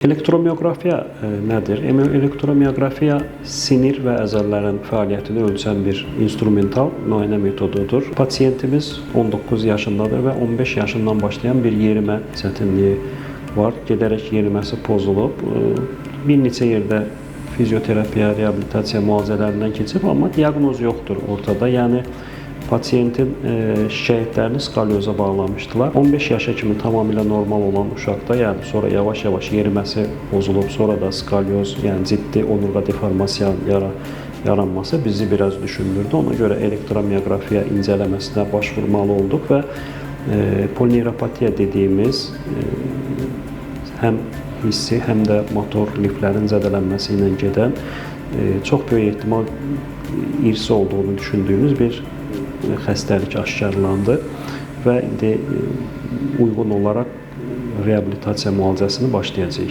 Elektromiografiya nədir? Elektromiografiya sinir və əzələlərin fəaliyyətini ölçən bir instrumental müayinə metodudur. Pasiyentimiz 19 yaşındadır və 15 yaşından başlayan bir yerimə çətinliyi var. Gedərək yeriməsi pozulub. Bir neçə yerdə fizioterapiya, reabilitasiya müalicələrindən keçib, amma diaqnoz yoxdur ortada. Yəni pasiyentin şikayətlərini skalyoza bağlamışdılar. 15 yaşa kimi tamamilə normal olan uşaqda, yəni sonra yavaş-yavaş yeriməsi pozulub, sonra da skalyoz, yəni ciddi onurğa deformasiyanın yaranması bizi biraz düşündürdü. Ona görə elektromiografiya incələməsinə başvurmalı olduq və polineuropatiya dediyimiz həm hissi, həm də motor liflərin zədələnməsi ilə gedən çox böyük ehtimal irsi olduğunu düşündüyümüz bir xəstəlik aşkarlandı və indi uyğun olaraq reabilitasiya müalicəsini başlayacağıq.